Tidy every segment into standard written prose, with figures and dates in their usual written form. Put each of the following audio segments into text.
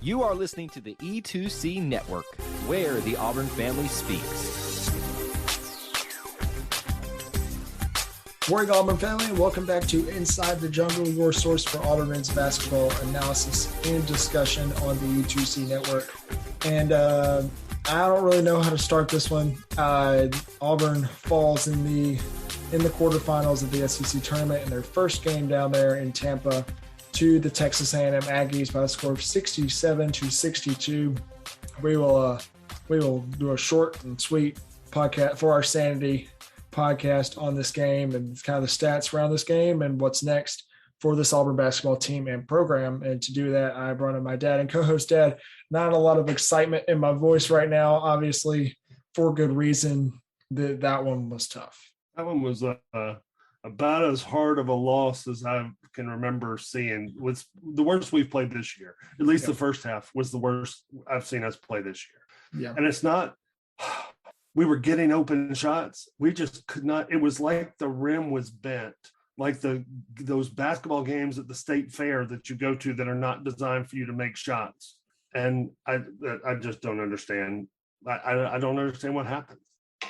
You are listening to the E2C Network, where the Auburn family speaks. Morning, Auburn family. Welcome back to Inside the Jungle, your source for Auburn men's basketball analysis and discussion on the E2C Network. And I don't really know how to start this one. Auburn falls in the quarterfinals of the SEC tournament in their first game down there in Tampa to the Texas A&M Aggies by a score of 67-62. We will do a short and sweet podcast for our sanity podcast on this game and kind of the stats around this game and what's next for this Auburn basketball team and program. And to do that, I brought in my dad and co-host. Dad, not a lot of excitement in my voice right now, obviously for good reason. That one was tough. That one was about as hard of a loss as I can remember seeing. It was the worst we've played this year. At least the first half was the worst I've seen us play this year. Yeah. And it's not – we were getting open shots. We just could not – it was like the rim was bent, like those basketball games at the state fair that you go to that are not designed for you to make shots. And I just don't understand. I don't understand what happened.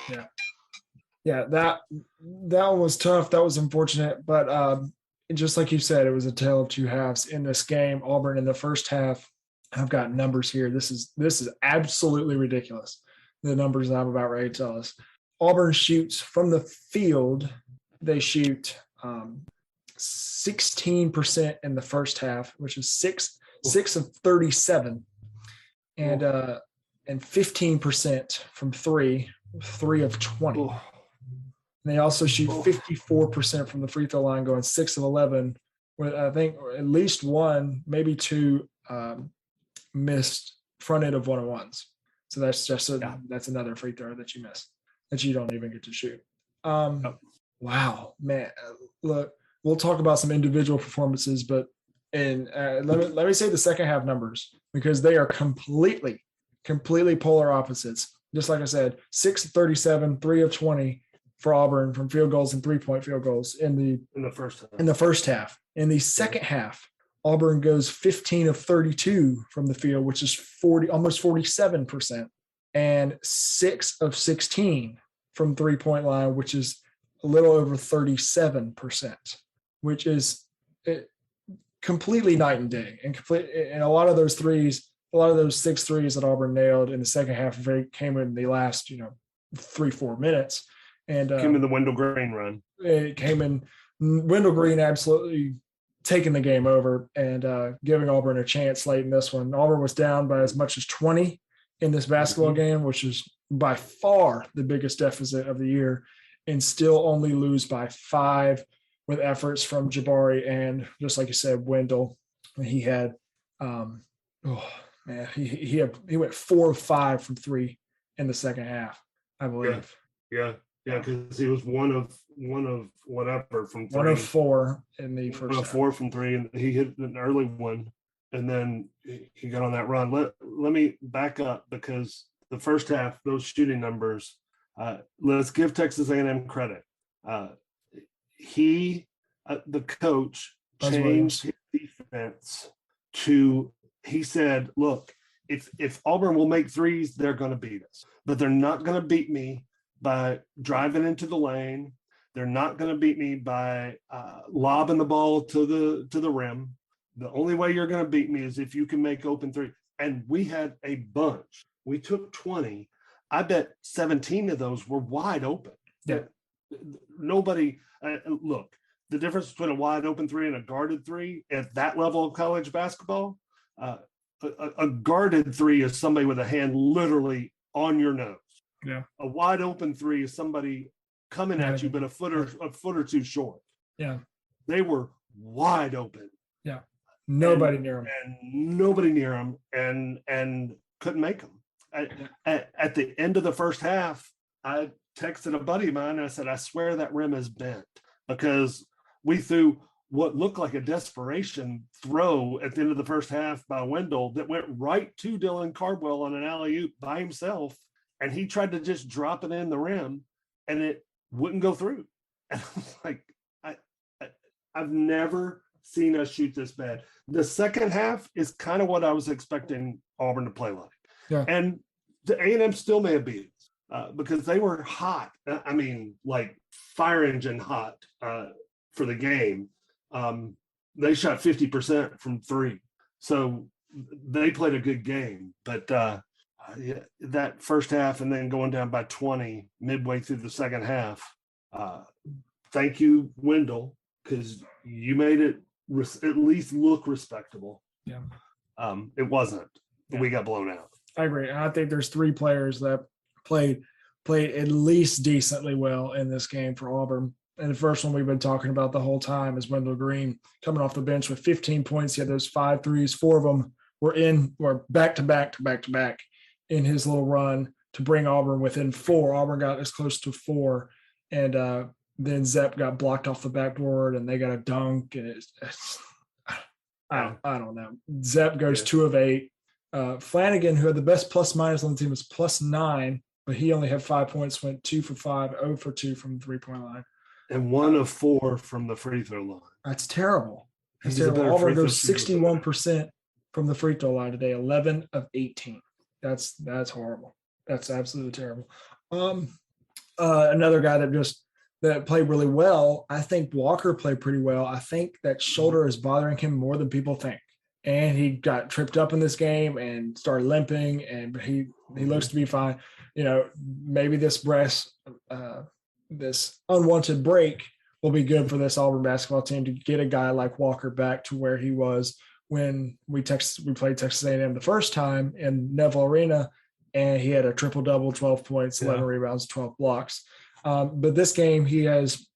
Yeah. Yeah, that was tough. That was unfortunate. But just like you said, it was a tale of two halves in this game. Auburn in the first half, I've got numbers here. This is absolutely ridiculous, the numbers that I'm about ready to tell us. Auburn shoots from the field. They shoot 16% in the first half, which is six of 37, and 15% from three of 20. And they also shoot 54% from the free throw line, going 6 of 11, with I think at least one, maybe two missed front end of one-on-ones. So that's just that's another free throw that you miss that you don't even get to shoot. Wow, man! Look, we'll talk about some individual performances, but let me say the second half numbers because they are completely polar opposites. Just like I said, 6 of 37, 3 of 20 for Auburn from field goals and 3-point field goals in the first half. In the second half, Auburn goes 15 of 32 from the field, which is almost 47%, and 6 of 16 from 3-point line, which is a little over 37%, which is completely night and day. And a lot of those 6 threes that Auburn nailed in the second half came in the last 3-4 minutes. And came in the Wendell Green run. It came in Wendell Green absolutely taking the game over and giving Auburn a chance late in this one. Auburn was down by as much as 20 in this basketball game, which is by far the biggest deficit of the year, and still only lose by 5 with efforts from Jabari and, just like you said, Wendell. He had he went 4 of 5 from 3 in the second half, I believe. Yeah, because he was one of whatever from 3. 1 of 4 in the first. 1 of 4 from 3, and he hit an early one, and then he got on that run. Let me back up because the first half, those shooting numbers. Let's give Texas A&M credit. The coach, changed his defense to. He said, "Look, if Auburn will make threes, they're going to beat us, but they're not going to beat me by driving into the lane. They're not going to beat me by lobbing the ball to the rim. The only way you're going to beat me is if you can make open three." And we had a bunch. We took 20. I bet 17 of those were wide open. Yeah. Nobody look, the difference between a wide open 3 and a guarded 3 at that level of college basketball. A guarded 3 is somebody with a hand literally on your nose. Yeah. A wide open 3 is somebody coming at you, but a foot or two short. Yeah. They were wide open. Yeah. Nobody near them. And couldn't make them. At the end of the first half, I texted a buddy of mine and I said, I swear that rim is bent because we threw what looked like a desperation throw at the end of the first half by Wendell that went right to Dylan Cardwell on an alley-oop by himself. And he tried to just drop it in the rim and it wouldn't go through. And I was like, I've never seen us shoot this bad. The second half is kind of what I was expecting Auburn to play like. Yeah. And the A&M still may have beat us because they were hot. I mean, like fire engine hot for the game. They shot 50% from three. So they played a good game. But that first half and then going down by 20 midway through the second half, thank you, Wendell, because you made it at least look respectable. Yeah. It wasn't. Yeah. We got blown out. I agree. I think there's three players that played at least decently well in this game for Auburn. And the first one we've been talking about the whole time is Wendell Green coming off the bench with 15 points. He had those 5 threes. 4 of them were back to back in his little run to bring Auburn within 4. Auburn got as close to 4. And then Zepp got blocked off the backboard and they got a dunk. And I don't know. Zepp goes 2 of 8. Flanagan, who had the best plus minus on the team, was +9, but he only had 5 points, went 2 for 5, 0 for 2 from the 3-point line. And 1 of 4 from the free throw line. That's terrible. That's terrible. Auburn goes 61% from the free throw line today, 11 of 18. That's horrible. That's absolutely terrible. Another guy that played really well, I think Walker played pretty well. I think that shoulder is bothering him more than people think. And he got tripped up in this game and started limping, and he looks to be fine. You know, maybe this this unwanted break will be good for this Auburn basketball team to get a guy like Walker back to where he was when we played Texas A&M the first time in Neville Arena, and he had a triple-double, 12 points, 11 rebounds, 12 blocks. But this game, he has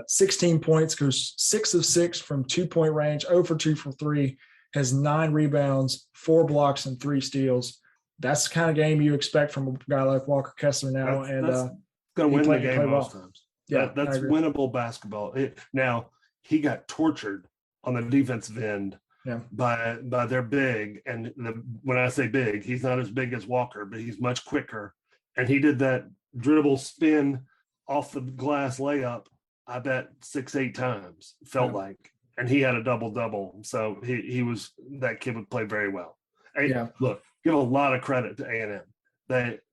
16 points, goes 6 of 6 from 2-point range, 0 for 2 from 3, has 9 rebounds, 4 blocks, and 3 steals. That's the kind of game you expect from a guy like Walker Kessler now. That's going to win the game most times. Yeah, that's winnable basketball. Now, he got tortured on the defensive end by their big. And when I say big, he's not as big as Walker, but he's much quicker. And he did that dribble spin off the glass layup, I bet 6-8 times, felt like. And he had a double-double. So that kid would play very well. And look, give a lot of credit to A&M.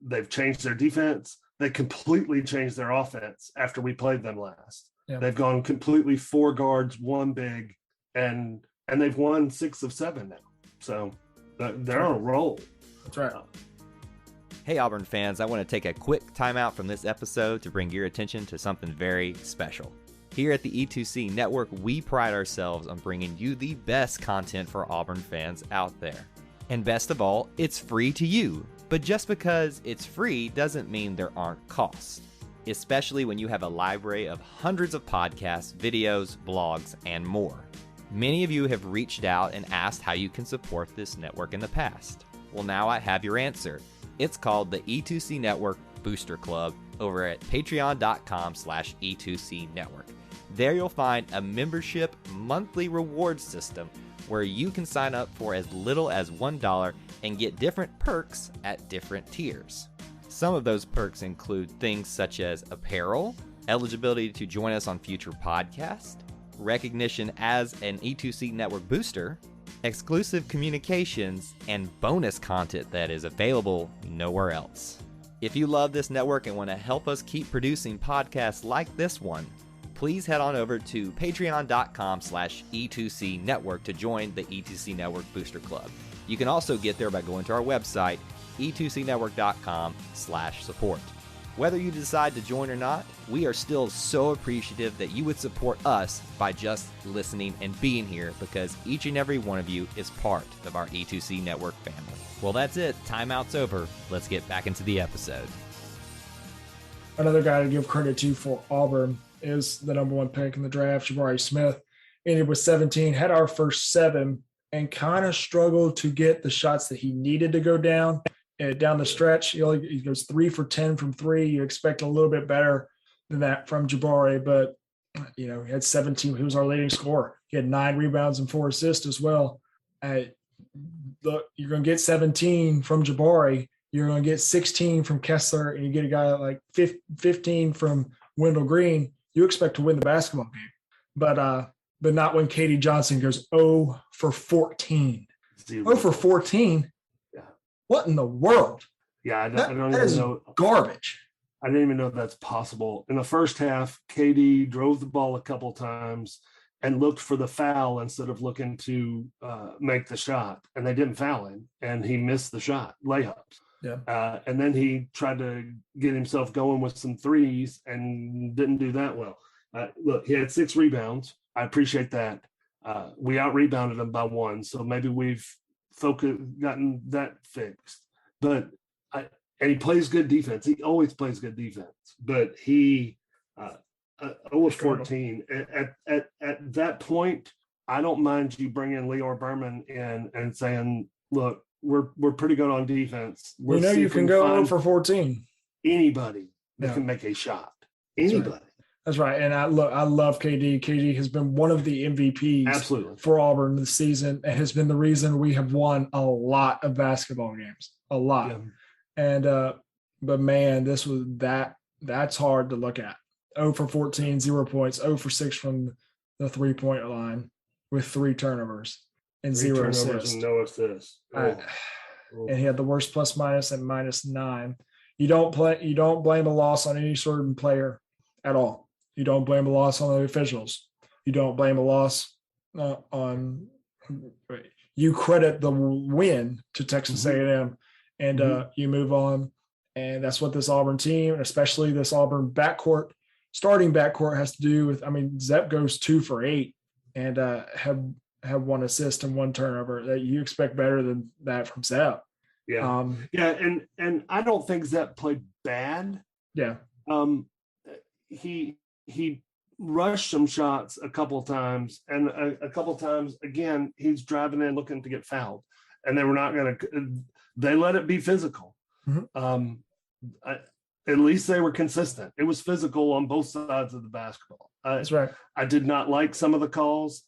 They've changed their defense. They completely changed their offense after we played them last. Yeah. They've gone completely 4 guards, 1 big, and they've won 6 of 7 now. So they're on a roll. That's right. Hey, Auburn fans, I want to take a quick timeout from this episode to bring your attention to something very special. Here at the E2C Network, we pride ourselves on bringing you the best content for Auburn fans out there. And best of all, it's free to you. But just because it's free doesn't mean there aren't costs, especially when you have a library of hundreds of podcasts, videos, blogs, and more. Many of you have reached out and asked how you can support this network in the past. Well, now I have your answer. It's called the E2C Network Booster Club over at patreon.com/E2C Network. There you'll find a membership monthly reward system where you can sign up for as little as $1 and get different perks at different tiers. Some of those perks include things such as apparel, eligibility to join us on future podcasts, recognition as an E2C Network booster, exclusive communications, and bonus content that is available nowhere else. If you love this network and want to help us keep producing podcasts like this one, please head on over to patreon.com/E2C Network to join the E2C Network Booster Club. You can also get there by going to our website, e2cnetwork.com/support. Whether you decide to join or not, we are still so appreciative that you would support us by just listening and being here, because each and every one of you is part of our E2C Network family. Well, that's it. Timeout's over. Let's get back into the episode. Another guy to give credit to for Auburn is the number 1 pick in the draft, Jabari Smith. Ended with 17, had our first 7, and kind of struggled to get the shots that he needed to go down. And down the stretch, he goes 3 for 10 from 3. You expect a little bit better than that from Jabari, but he had 17. He was our leading scorer. He had 9 rebounds and 4 assists as well. Look, you're going to get 17 from Jabari. You're going to get 16 from Kessler, and you get a guy like 15 from Wendell Green. You expect to win the basketball game. But but not when Katie Johnson goes 0 for 14. 0 for 14? Yeah. What in the world? Yeah, I don't even know. Garbage. I didn't even know that's possible. In the first half, Katie drove the ball a couple times and looked for the foul instead of looking to make the shot. And they didn't foul him, and he missed the shot, layups. Yeah. And then he tried to get himself going with some threes and didn't do that well. Look, he had 6 rebounds. I appreciate that. We out-rebounded him by 1, so maybe we've gotten that fixed. But and he plays good defense. He always plays good defense. But he 0-14. At that point, I don't mind you bringing Leor Berman in and saying, look, we're pretty good on defense. We know you can go 0 for 14. Anybody that can make a shot. Anybody. That's right. And I love KD. KD has been one of the MVPs absolutely for Auburn this season and has been the reason we have won a lot of basketball games. A lot. Yeah. And but man, that's hard to look at. 0 for 14, 0 points, 0 for 6 from the 3-point line with 3 turnovers and 0 assists. And no assists. And he had the worst plus minus at -9. You don't blame a loss on any certain player at all. You don't blame a loss on the officials. You don't blame a loss on. You credit the win to Texas A&M, and you move on. And that's what this Auburn team, especially this Auburn starting backcourt, has to do with. I mean, Zepp goes 2 for 8 and have 1 assist and 1 turnover. That you expect better than that from Zepp. Yeah, and I don't think Zepp played bad. Yeah. He rushed some shots a couple of times, and a couple of times again he's driving in looking to get fouled, and they were not going to. They let it be physical. Mm-hmm. At least they were consistent. It was physical on both sides of the basketball. That's right. I did not like some of the calls.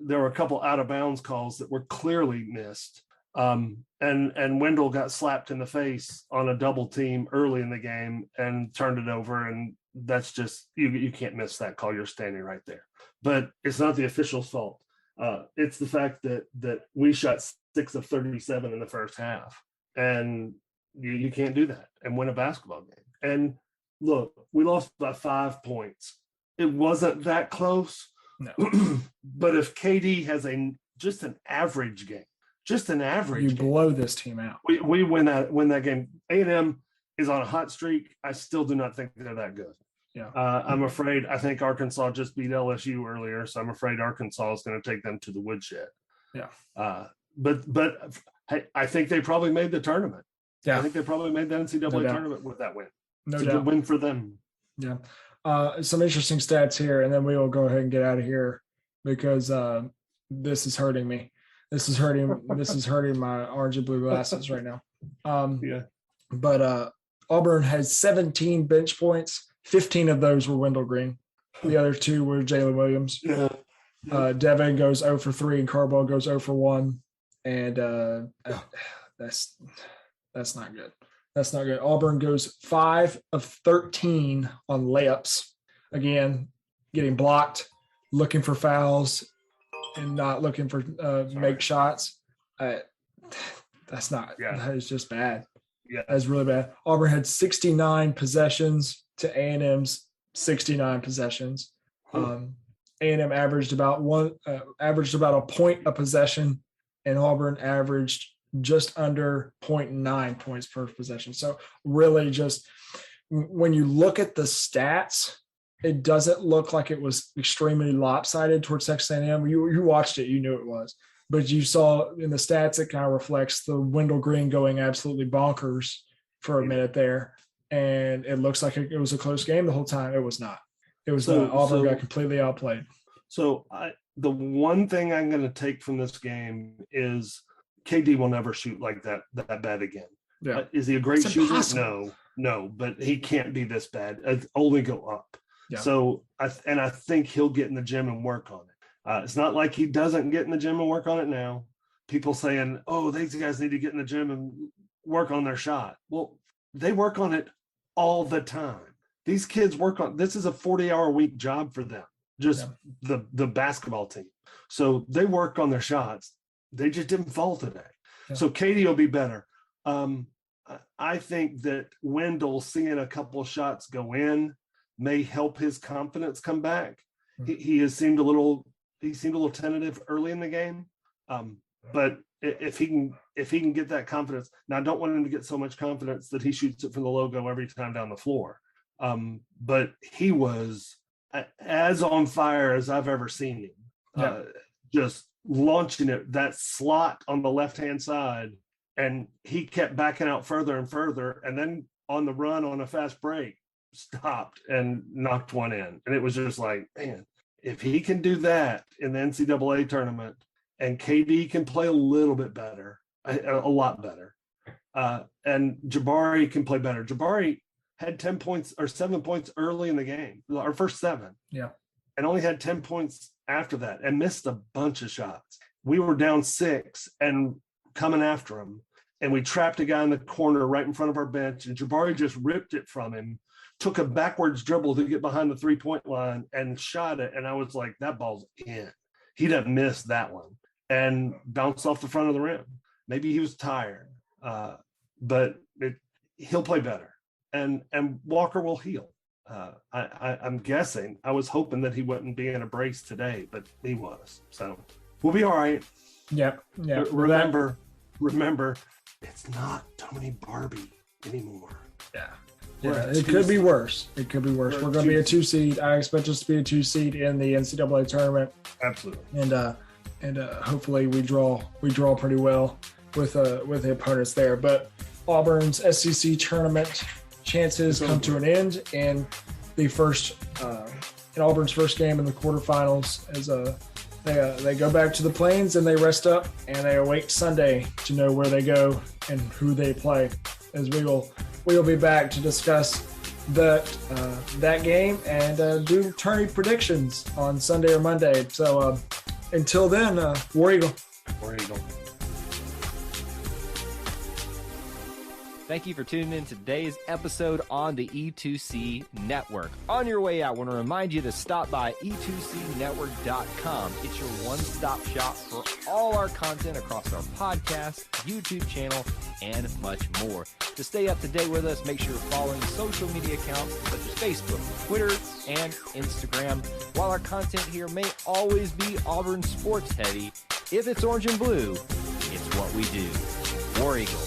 There were a couple out of bounds calls that were clearly missed. And Wendell got slapped in the face on a double team early in the game and turned it over. And that's just, you can't miss that call. You're standing right there, but it's not the official's fault. It's the fact that we shot 6 of 37 in the first half, and you can't do that and win a basketball game. And look, we lost by 5 points. It wasn't that close. No. But if KD has just an average game, you blow this team out. We win that game. A&M is on a hot streak. I still do not think they're that good. Yeah. I'm afraid. I think Arkansas just beat LSU earlier, so I'm afraid Arkansas is going to take them to the woodshed. Yeah. But I think they probably made the tournament. Yeah. I think they probably made the NCAA tournament with that win. No it's doubt. a good win for them. Yeah. Some interesting stats here, and then we will go ahead and get out of here because this is hurting me. This is hurting my orange and blue glasses right now. But Auburn has 17 bench points. 15 of those were Wendell Green. The other 2 were Jalen Williams. Yeah. Devin goes 0 for 3 and Carball goes 0 for 1. And that's not good. That's not good. Auburn goes 5 of 13 on layups. Again, getting blocked, looking for fouls, and not looking for make shots. That's not. Yeah. That is just bad. Yeah, that's really bad. Auburn had 69 possessions to A&M's 69 possessions. A&M averaged about a point a possession, and Auburn averaged just under 0.9 points per possession. So really, just when you look at the stats, it doesn't look like it was extremely lopsided towards Texas A&M. You watched it, you knew it was. But you saw in the stats, it kind of reflects the Wendell Green going absolutely bonkers for a minute there. And it looks like it was a close game the whole time. It was not. It was Auburn got completely outplayed. So the one thing I'm going to take from this game is KD will never shoot like that bad again. Yeah. Is he a great shooter? No, but he can't be this bad. It's only go up. Yeah. So I think he'll get in the gym and work on it. It's not like he doesn't get in the gym and work on it now. People saying, oh, these guys need to get in the gym and work on their shot. Well, they work on it all the time. These kids work on – this is a 40-hour-a-week job for them. just the basketball team. So they worked on their shots. They just didn't fall today. Yeah. So Katie will be better. I think that Wendell seeing a couple of shots go in may help his confidence come back. He has seemed a little tentative early in the game. But if he can get that confidence, now I don't want him to get so much confidence that he shoots it from the logo every time down the floor. But he was as on fire as I've ever seen him. Just launching it, that slot on the left-hand side, and he kept backing out further and further, and then on the run on a fast break, stopped and knocked one in. And it was just like, man, if he can do that in the NCAA tournament, and KD can play a little bit better, a lot better, and Jabari can play better. Jabari had 10 points or 7 points early in the game, our first 7. Yeah. And only had 10 points after that and missed a bunch of shots. We were down 6 and coming after him. And we trapped a guy in the corner right in front of our bench. And Jabari just ripped it from him, took a backwards dribble to get behind the 3-point line and shot it. And I was like, that ball's in. He didn't miss that one and bounced off the front of the rim. Maybe he was tired, but he'll play better. And Walker will heal. I'm guessing. I was hoping that he wouldn't be in a brace today, but he was. So we'll be all right. Yep. Yeah. Remember, it's not Tony Barbie anymore. Yeah. Yeah, it could be worse. It could be worse. We're going to be a 2 seed. I expect us to be a 2 seed in the NCAA tournament. Absolutely. And hopefully we draw pretty well with the opponents there. But Auburn's SEC tournament chances come to an end in the first in Auburn's first game in the quarterfinals as they go back to the Plains and they rest up and they await Sunday to know where they go and who they play. As we'll be back to discuss that game and do tourney predictions on Sunday or Monday. So until then, War Eagle. War Eagle. Thank you for tuning in to today's episode on the E2C Network. On your way out, I want to remind you to stop by e2cnetwork.com. It's your one-stop shop for all our content across our podcast, YouTube channel, and much more. To stay up to date with us, make sure you're following social media accounts such as Facebook, Twitter, and Instagram. While our content here may always be Auburn sports heavy, if it's orange and blue, it's what we do. War Eagle.